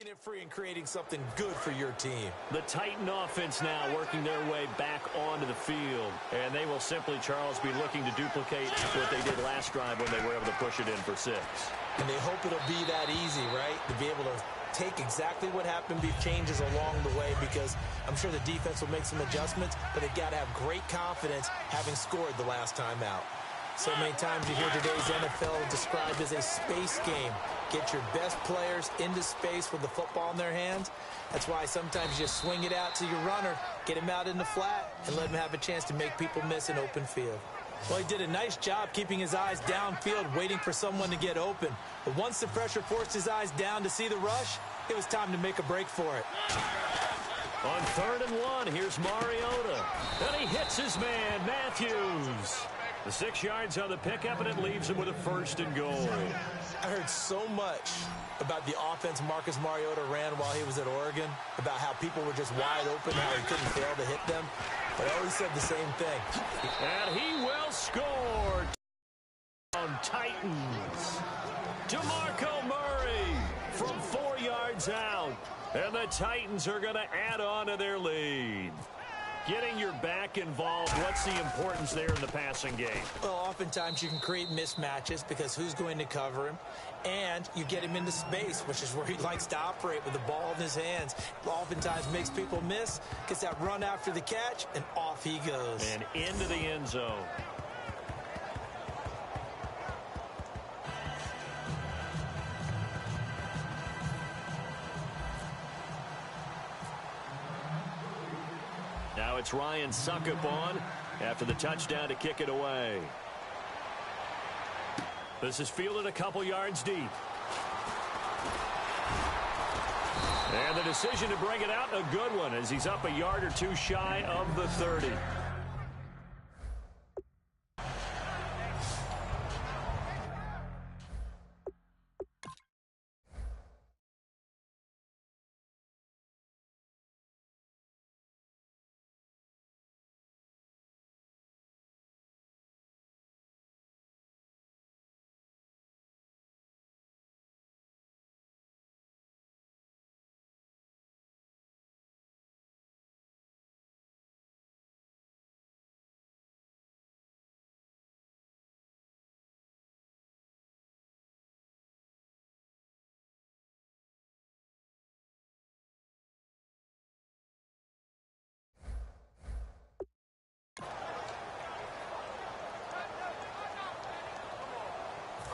It free and creating something good for your team. The Titan offense now working their way back onto the field. And they will simply, Charles, be looking to duplicate what they did last drive when they were able to push it in for 6. And they hope it'll be that easy, right? To be able to take exactly what happened, be changes along the way, because I'm sure the defense will make some adjustments, but they've got to have great confidence having scored the last time out. So many times you hear today's NFL described as a space game. Get your best players into space with the football in their hands. That's why sometimes you just swing it out to your runner, get him out in the flat, and let him have a chance to make people miss an open field. Well, he did a nice job keeping his eyes downfield, waiting for someone to get open. But once the pressure forced his eyes down to see the rush, it was time to make a break for it. On 3rd and 1, here's Mariota. And he hits his man, Matthews. The 6 yards on the pickup, and it leaves him with a 1st and goal. I heard so much about the offense Marcus Mariota ran while he was at Oregon, about how people were just wide open, how he couldn't fail to hit them. But I always said the same thing. And he will score on Titans. DeMarco Murray from 4 yards out. And the Titans are going to add on to their lead. Getting your back involved, what's the importance there in the passing game? Well, oftentimes you can create mismatches because who's going to cover him? And you get him into space, which is where he likes to operate with the ball in his hands. Oftentimes makes people miss, gets that run after the catch, and off he goes. And into the end zone. Now it's Ryan Suckup on after the touchdown to kick it away. This is fielded a couple yards deep. And the decision to bring it out, a good one, as he's up a yard or 2 shy of the 30.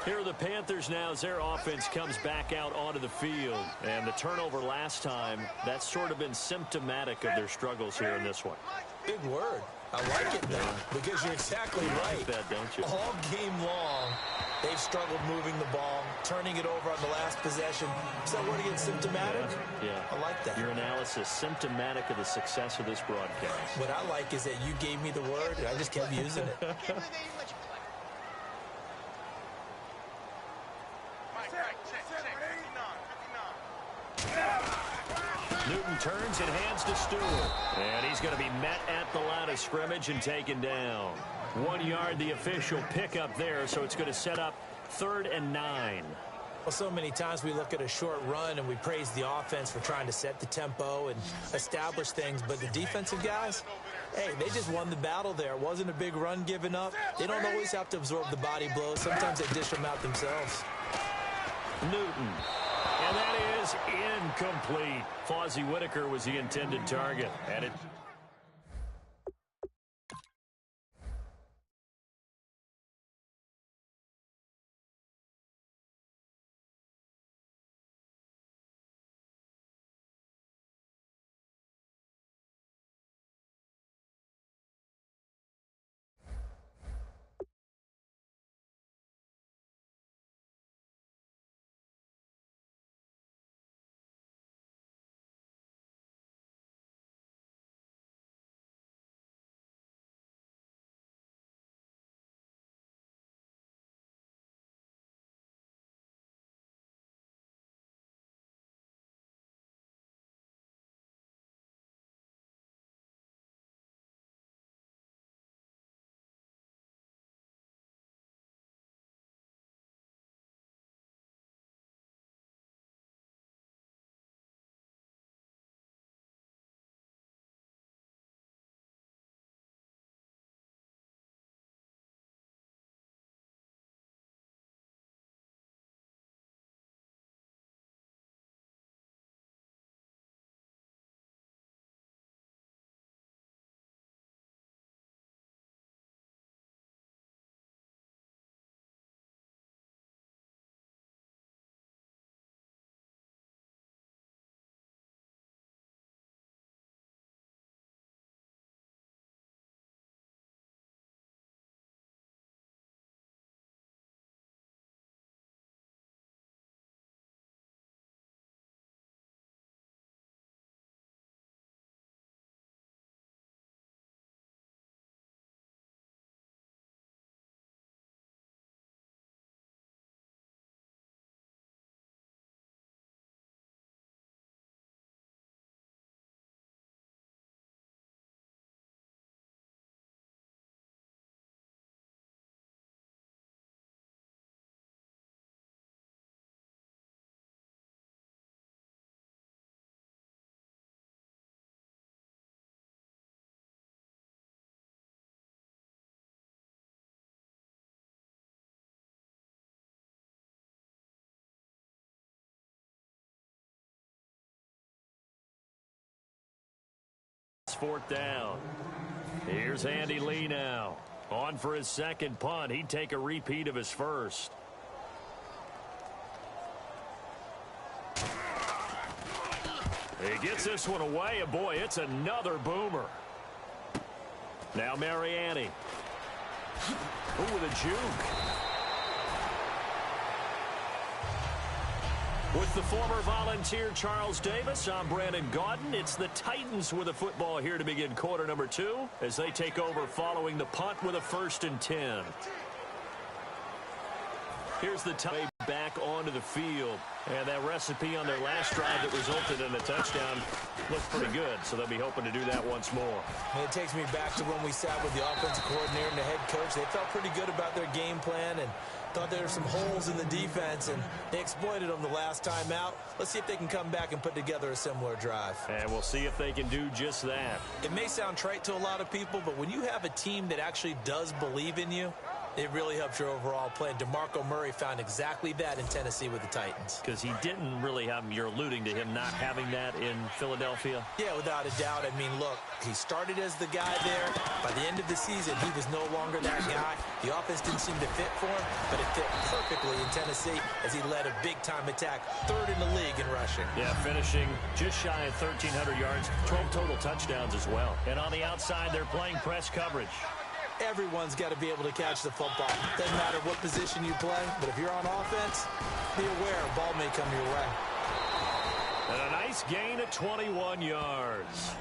Here are the Panthers now as their offense comes back out onto the field. And the turnover last time, that's sort of been symptomatic of their struggles here in this one. Big word. I like it, though, because you're exactly right. You like that, don't you? All game long, they've struggled moving the ball, turning it over on the last possession. Is that word again, symptomatic? Yeah. I like that. Your analysis, symptomatic of the success of this broadcast. What I like is that you gave me the word, and I just kept using it. Newton turns and hands to Stewart. And he's going to be met at the line of scrimmage and taken down. 1 yard, the official pickup there, so it's going to set up 3rd and 9. Well, so many times we look at a short run and we praise the offense for trying to set the tempo and establish things, but the defensive guys, hey, they just won the battle there. It wasn't a big run given up. They don't always have to absorb the body blows. Sometimes they dish them out themselves. Newton. And that is incomplete. Fozzie Whitaker was the intended target. And it 4th down. Here's Andy Lee now. On for his second punt. He'd take a repeat of his first. He gets this one away, and boy, it's another boomer. Now Mariani. Ooh, with a juke. With the former Volunteer Charles Davis, I'm Brandon Gaudin. It's the Titans with a football here to begin quarter number 2 as they take over following the punt with a 1st and 10. Here's the tie back onto the field. And that recipe on their last drive that resulted in a touchdown looked pretty good, so they'll be hoping to do that once more. And it takes me back to when we sat with the offensive coordinator and the head coach. They felt pretty good about their game plan and thought there were some holes in the defense, and they exploited them the last time out. Let's see if they can come back and put together a similar drive. And we'll see if they can do just that. It may sound trite to a lot of people, but when you have a team that actually does believe in you, it really helps your overall play. And DeMarco Murray found exactly that in Tennessee with the Titans. Because he didn't really have, you're alluding to him not having that in Philadelphia? Yeah, without a doubt. I mean, look, he started as the guy there. By the end of the season, he was no longer that guy. The offense didn't seem to fit for him, but it fit perfectly in Tennessee as he led a big-time attack, 3rd in the league in rushing. Yeah, finishing just shy of 1,300 yards, 12 total touchdowns as well. And on the outside, they're playing press coverage. Everyone's got to be able to catch the football. Doesn't matter what position you play, but if you're on offense, be aware a ball may come your way. And a nice gain of 21 yards.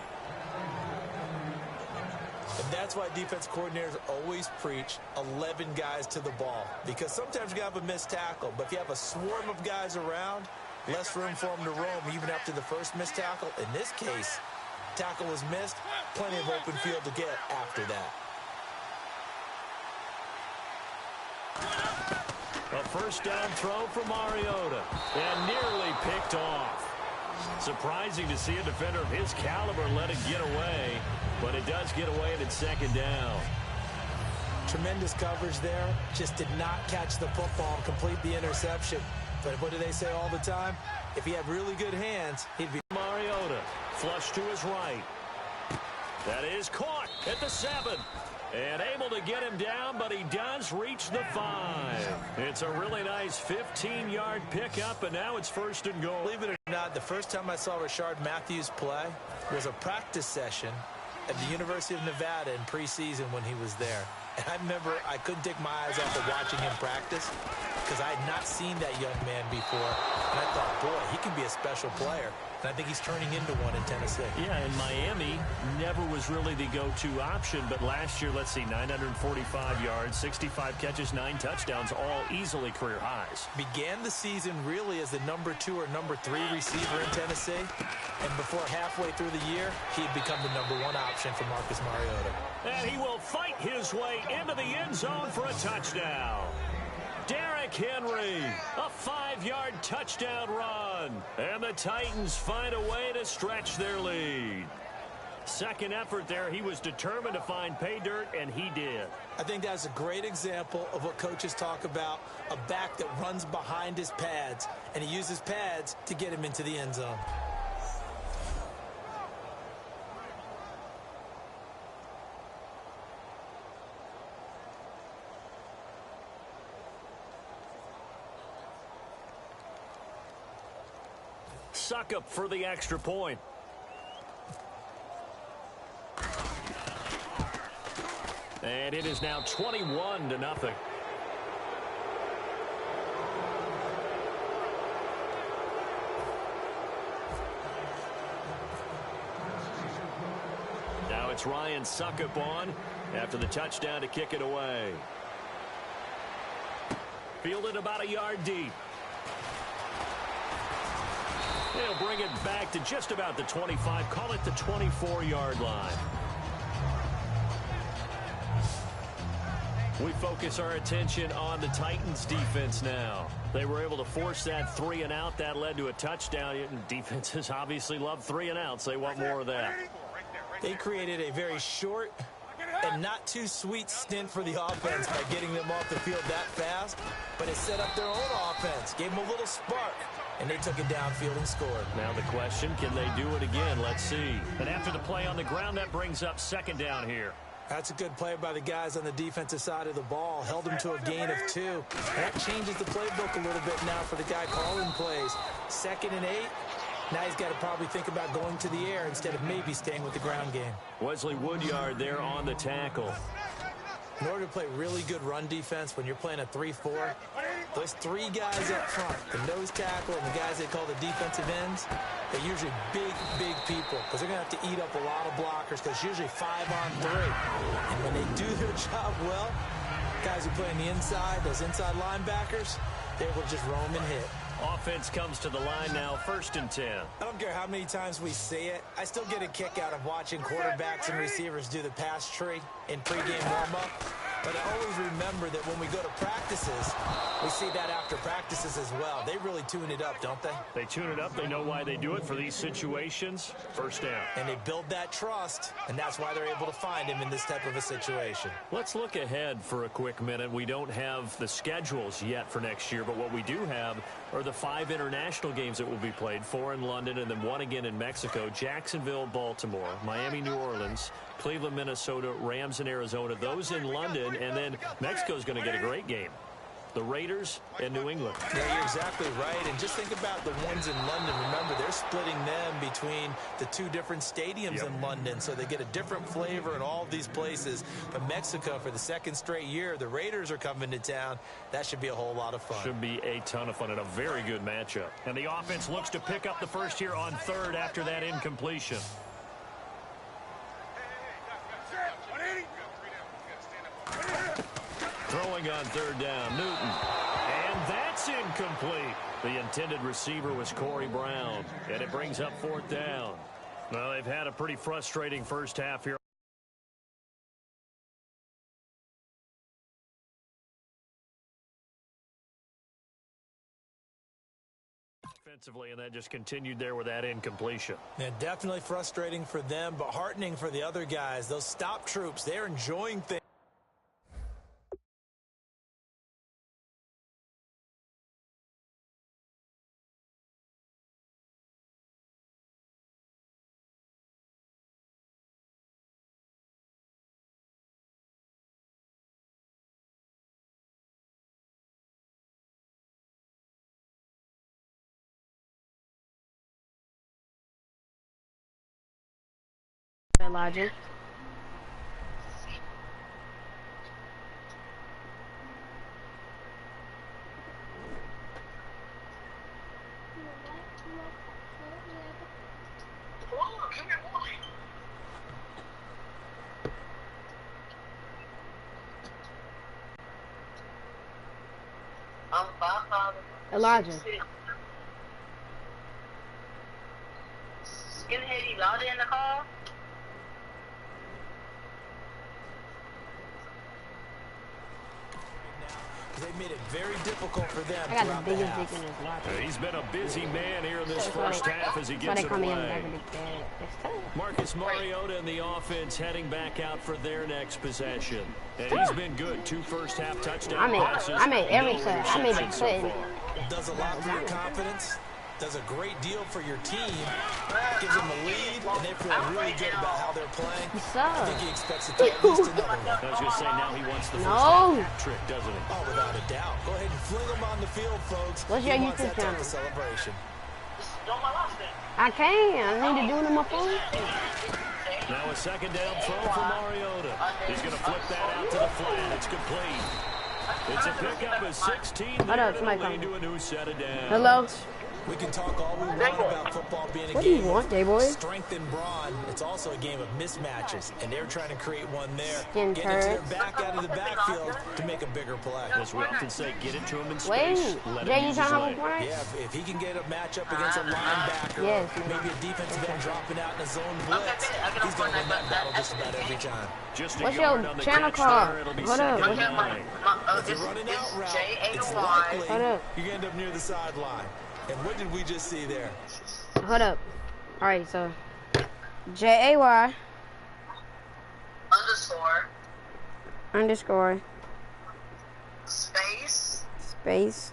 And that's why defense coordinators always preach 11 guys to the ball. Because sometimes you have a missed tackle, but if you have a swarm of guys around, less room for them to roam even after the first missed tackle. In this case, tackle was missed, plenty of open field to get after that. A 1st down throw for Mariota, and nearly picked off. Surprising to see a defender of his caliber let it get away, but it does get away and it's 2nd down. Tremendous coverage there. Just did not catch the football and complete the interception. But what do they say all the time? If he had really good hands, he'd be... Mariota, flush to his right. That is caught at the 7. And able to get him down, but he does reach the 5. It's a really nice 15-yard pickup, and now it's 1st and goal. Believe it or not, the first time I saw Rashard Matthews play was a practice session at the University of Nevada in preseason when he was there. And I remember I couldn't take my eyes off of watching him practice because I had not seen that young man before. And I thought, boy, he can be a special player. And I think he's turning into one in Tennessee. Yeah, and Miami never was really the go-to option. But last year, let's see, 945 yards, 65 catches, 9 touchdowns, all easily career highs. Began the season really as the number 2 or number 3 receiver in Tennessee. And before halfway through the year, he had become the number 1 option for Marcus Mariota. And he will fight his way into the end zone for a touchdown. Derrick Henry, a 5-yard touchdown run. And the Titans find a way to stretch their lead. Second effort there, he was determined to find pay dirt, and he did. I think that's a great example of what coaches talk about, a back that runs behind his pads, and he uses pads to get him into the end zone. Suckup for the extra point. And it is now 21-0. Now it's Ryan Suckup on after the touchdown to kick it away. Fielded about a yard deep. They'll bring it back to just about the 25, call it the 24-yard line. We focus our attention on the Titans defense now. They were able to force that 3 and out. That led to a touchdown. Defenses obviously love 3 and outs. They want more of that. They created a very short and not too sweet stint for the offense by getting them off the field that fast, but it set up their own offense, gave them a little spark. and they took it downfield and scored. Now the question, can they do it again? Let's see. And after the play on the ground, that brings up second down here. That's a good play by the guys on the defensive side of the ball. Held them to a gain of 2. That changes the playbook a little bit now for the guy calling plays. 2nd and 8. Now he's got to probably think about going to the air instead of maybe staying with the ground game. Wesley Woodyard there on the tackle. In order to play really good run defense when you're playing a 3-4, those 3 guys up front, the nose tackle and the guys they call the defensive ends, they're usually big people because they're going to have to eat up a lot of blockers because it's usually 5 on 3. And when they do their job well, guys who play on the inside, those inside linebackers, they will just roam and hit. Offense comes to the line now, 1st and 10. I don't care how many times we see it. I still get a kick out of watching quarterbacks and receivers do the pass tree in pregame warm-up. But I always remember that when we go to practices, we see that after practices as well. They really tune it up, don't they? They tune it up. They know why they do it for these situations. 1st down. And they build that trust, and that's why they're able to find him in this type of a situation. Let's look ahead for a quick minute. We don't have the schedules yet for next year, but what we do have are the 5 international games that will be played, 4 in London and then 1 again in Mexico, Jacksonville, Baltimore, Miami, New Orleans, Cleveland, Minnesota, Rams in Arizona, those in London, and then Mexico's going to get a great game. The Raiders and New England. Yeah, you're exactly right. And just think about the ones in London. Remember, they're splitting them between the 2 different stadiums in London, so they get a different flavor in all of these places. But Mexico, for the 2nd straight year, the Raiders are coming to town. That should be a whole lot of fun. Should be a ton of fun and a very good matchup. And the offense looks to pick up the first here on 3rd after that incompletion. Throwing on 3rd down, Newton. And that's incomplete. The intended receiver was Corey Brown. And it brings up 4th down. Well, they've had a pretty frustrating first half here. Offensively, and that just continued there with that incompletion. Yeah, definitely frustrating for them, but heartening for the other guys. Those stop troops, they're enjoying things. Elijah. Elijah. Skinhead Elijah in the car? They made it very difficult for them. I got the biggest dick in his life. He's been a busy man here in this first half as he gets it away. Marcus Mariota and the offense heading back out for their next possession. And he's been good. 2 first-half touchdown passes. I made every set. I made it so does a lot for your confidence. Does a great deal for your team. Gives them a lead, and they feel really good about how they're playing. I think he expects it to at least another one. I was going to say, now he wants the first half trick, doesn't he? Oh, without a doubt. Go ahead and fling them on the field, folks. What's your YouTube channel? Celebration. I can. I need to do it on my phone. Now a 2nd down throw for Mariota. He's going to flip that out to the flat. It's complete. It's a pickup of 16 there to lead to a new set of downs. Hello? We can talk all we want about football being a game of strength and brawn. It's also a game of mismatches, and they're trying to create one there. Get into their back out of the backfield to make a bigger play. As we often say, get it to him in space. Let him use his leg. Yeah, if he can get a matchup against a linebacker, maybe a defensive end dropping out in a zone blitz, he's going to win that battle just about every time. Just what's your channel called? Hold up. If you're running out route, it's likely you're going to end up near the sideline. And what did we just see there? Hold up. All right, so J-A-Y _ space. Space.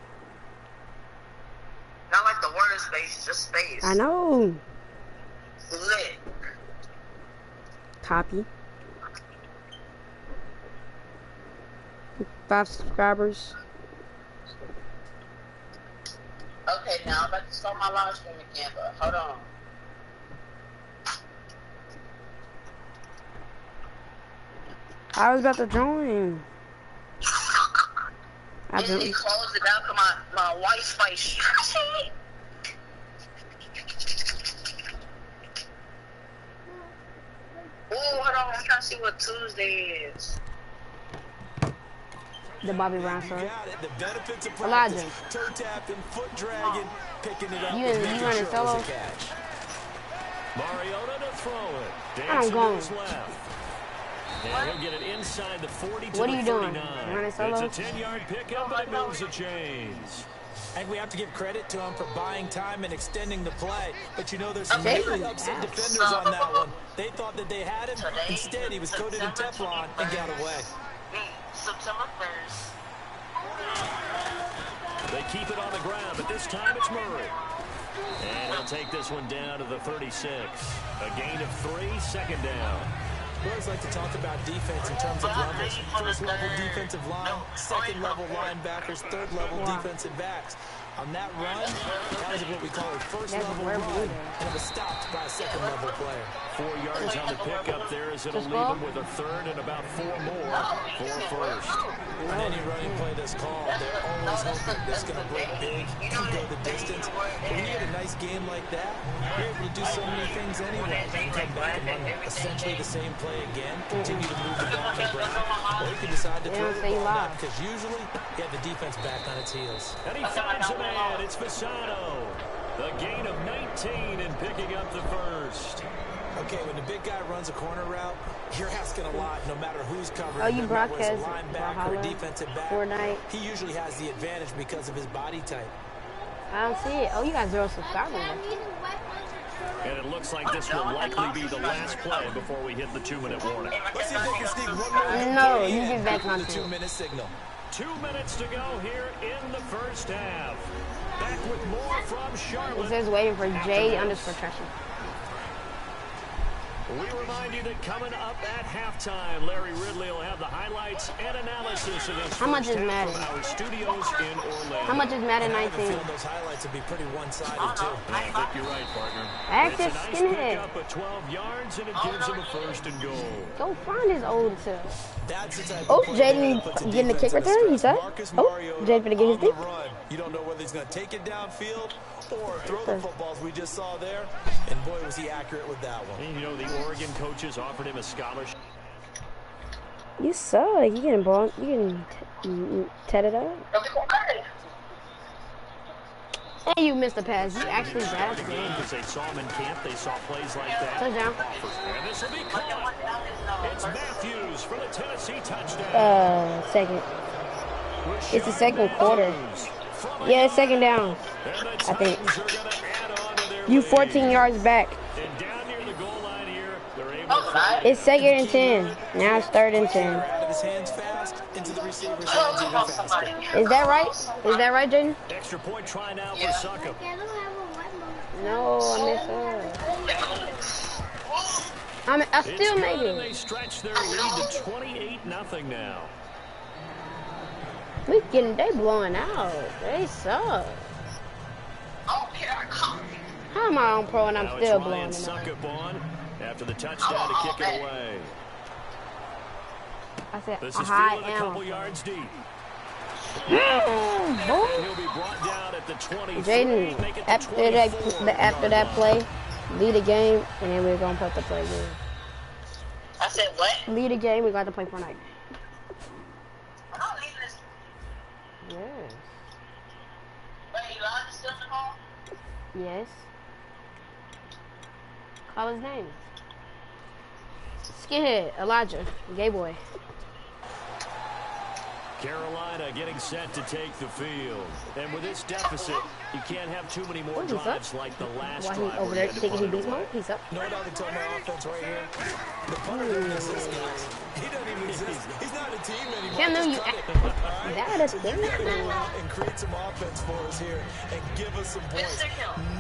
Not like the word space. It's just space. I know. Lit. Copy. 5 subscribers. Okay, now I'm about to start my live stream again, but hold on. I was about to join. I Then he closed it out for my Wi-Fi stream. Oh, hold on, I'm trying to see what Tuesday is. The Bobby Brown story. The benefits of Elijah. practice. Toe tapping, foot dragging, picking it up. You and making running sure it solo? was a catch. Mariota to throw it. I'm Dancing going. to his left. And he'll get it inside the 40 to What are the you doing? 39. Running solo? It's a 10-yard pickup, but it moves the chains. And we have to give credit to him for buying time and extending the play. But you know, there's some Okay. really upset defenders on that one. They thought that they had him. Instead, he was coated in Teflon and got away. September 1st. They keep it on the ground, but this time it's Murray. And he'll take this one down to the 36. A gain of 3, second down. We always like to talk about defense in terms of levels. First level defensive line, second level linebackers, third level defensive backs. On that run, that was what we call a first level run, and it was stopped by a second level player. 4 yards on the pickup there as it'll leave him with a third and about 4 more for first. On any running play that's called, they're always hoping that's going to break big, can go the distance. But when you get a nice game like that, you're able to do so many things anyway. You can come back and run essentially the same play again, continue to move the ball on the ground, or you can decide to throw the ball out, because usually you have the defense back on its heels. And he finds a man. It's Fasano. The gain of 19 and picking up the first. Okay, when the big guy runs a corner route, you're asking a lot, no matter who's covered. Oh, you no matter whether it's broadcast a linebacker or defensive back. Fortnite. He usually has the advantage because of his body type. I don't see it. Oh, you got 0 subscribers. And it looks like this will likely be the last play before we hit the 2-minute warning. Let's see if they can sneak one more. No, you give that before the content. 2-minute signal. 2 minutes to go here in the first half. Back with more from It Charlotte. says waiting for J_Trushy. We remind you that coming up at halftime, Larry Ridley will have the highlights and analysis of this How much is first half Madden? from our studios in Orlando. How much is Madden I have a 19? feeling those highlights would be pretty one-sided, too. I think you're right, partner. Ask It's this a nice skinhead. pickup of 12 yards, and it gives him a first and goal. Go find his old self. That's the type Oh, of play that puts Jaden getting the defense kick at a return. He's stress. up. Marcus Oh, Mariota Jaden finna get his on the dick. run. You don't know whether he's going to take it downfield or throw the footballs we just saw there. And boy, was he accurate with that one. And you know, the Oregon coaches offered him a scholarship. You suck. You getting ball? You getting tatted up? And you missed the pass. You actually bad at the game. Because they saw him in camp, they saw plays like that. Touchdown. And this will be caught. It's Matthews for the Tennessee touchdown. Second. It's the second quarter. Yeah, it's second down. I think. You 14 yards back. And down near the goal line here, they're able to It's second and 10. Now it's third and 10. Out of his hands fast, into the receiver's hands even faster. Is that right? Is that right, Jaden? extra point try now for Suckup. No, I missed up. I still It's made good, and it. they stretch their lead to 28-0 now. They blowing out. They suck. How am I on pro and I'm Now still it's Ryan blowing them out? Suckup on after the touchdown to kick it away. I said, This is I Field a couple am. yards deep. Boy. He'll be brought down at the 23. Jaden, make it the after that play, lead the game, and then we're gonna put the play game. I said what? Lead the game, we got to play Fortnite. I'm not leaving this. Yes. Wait, Elijah's still in the hall? Yes. Call his name. Skinhead, Elijah, gay boy. Carolina getting set to take the field. And with this deficit, you can't have too many more drives like the last drive. Why he over there thinking he beats Mo? He's up. No doubt he told my offense right here. The punter doesn't exist, guys. He doesn't even exist. He's not a team anymore. Can't know you that is and create some offense for us here and give us some points.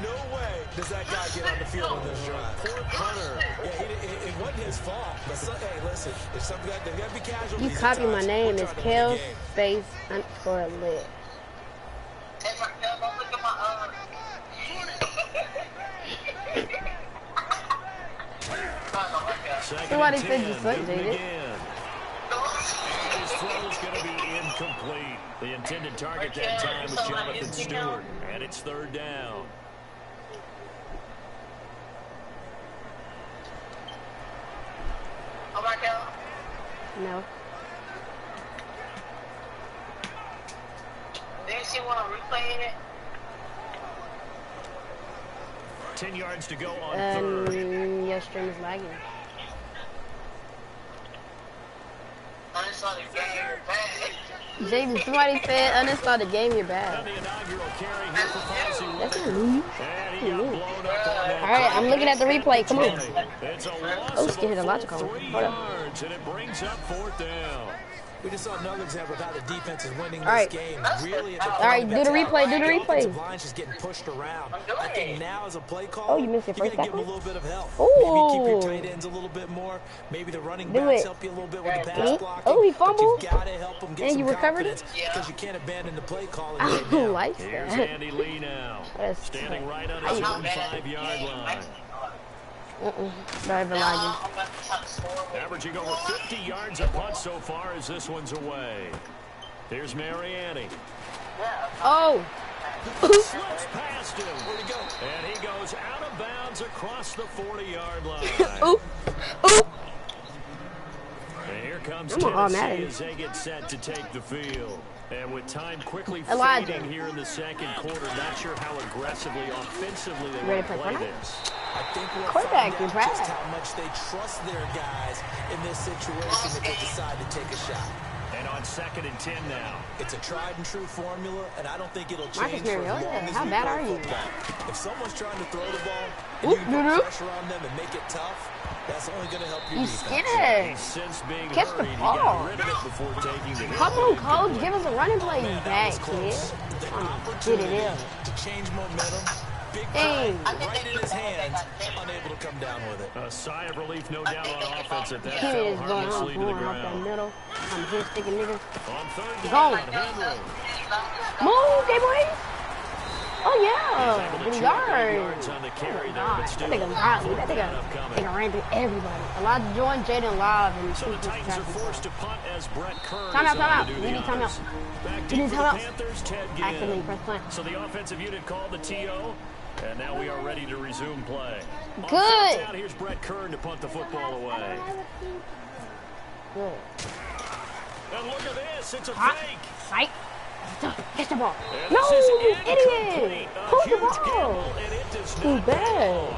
No way does that guy get on the field on this drive. Poor punter. Yeah, it wasn't his fault. But hey, listen, if something there's got to be casualties. You copy my name. It's Kel space underscore lit. Somebody said you suck, David. His throw is going to be incomplete. The intended target that time was Jonathan Stewart, and it's third down. No. Do you see when I'm replaying it? 10 yards to go on third. Your stream is lagging. I just saw the game. Bad. James, somebody said uninstall the game, you're bad. And the inaugural carry here for Fonzie That's not Williams. me. And he got blown up on that. Alright, I'm looking at the replay. Come on. It's a loss Oh, of scared a a lot to full call. 3 Hold up. yards, and it brings up fourth down. We just saw another example of how the defense is winning All right. this game. Really, All right, do the replay. Do the The replay. offensive line's just getting pushed around. I think now as a play call, Oh, you missed your first give them a tackle? little bit of help. Ooh. Maybe keep your tight ends a little bit more. Maybe the running Do backs it. help you a little bit with the Me? pass blocking. Oh, he But fumbled. you've got to help them get And some you recovered confidence it? because you can't abandon the play call. I Right don't now. like Here's that. Andy Lee now. That's Standing right on I his used- own 5-yard line. Not even lagging. I'm about to try to score. Averaging over 50 yards a punt so far as this one's away. Here's Mariani. Oh! Slips past him. Where'd he go? And he goes out of bounds across the 40-yard line. Oop! Oop! And here comes I'm on Tennessee Madden. as they get set to take the field. And with time quickly Elijah. fading here in the second quarter, not sure how aggressively, offensively they Ready want to for play Fortnite? this. I think we'll Quarterback, find you're out proud. just how much they trust their guys in this situation if they decide to take a shot. And on 2nd and 10 now. It's a tried and true formula, and I don't think it'll Marcus change for as Mariota, long as how we bad play are you? football. If someone's trying to throw the ball and Oop, you can doo-doo. put pressure on them and make it tough, that's only going to help your You defense. scared. Since being Catch the hurried, he ball. got rid of it before taking the hit. Come on, coach. Give us a running play Man, that back, was kid. close. The Get opportunity it in. to change momentum. Big Dang. play right in his hands, unable to come down with it. A sigh of relief, no doubt, on offense at that. Kid Fell is going harmlessly to the off that ground. middle. I'm here sticking niggas. On third Go. down, Henry. Move, K-Boy. Oh, He's yeah. able to Good check 8 yard. yards on the carry there, God, but that still, nigga godly. That fourth down nigga upcoming. ran through everybody. Elijah joined Jaden live and So the Titans are forced to punt as Brett Kern Time is out, time on out. to do We the need time honors. out. Back We deep need for time the out. Panthers, Ted Accidentally Ginn. press plant. So the offensive unit called the TO, and now we are ready to resume play. On Good. fourth down, here's Brett Kern to punt the football away. Good. And look at this, it's a Hot. fake. Psych. Catch the ball. And No, this is you incomplete. idiot. A Hold the huge ball. gamble, and it does Too not bad. go.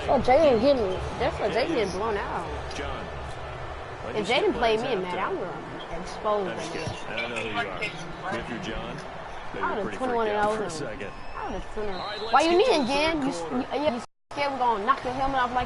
Oh, Jaden getting, that's why Jaden getting blown out. John. why If you skip Jaden played lines me in out Madden, there? I'm going to expose I'm just him. kidding. I don't know who you are. If you're John, maybe I you're was pretty 21 freaked and out I for a was second. I was 20. right, let's Why you get to need the Jan? third quarter. You scared we're going to knock your helmet off like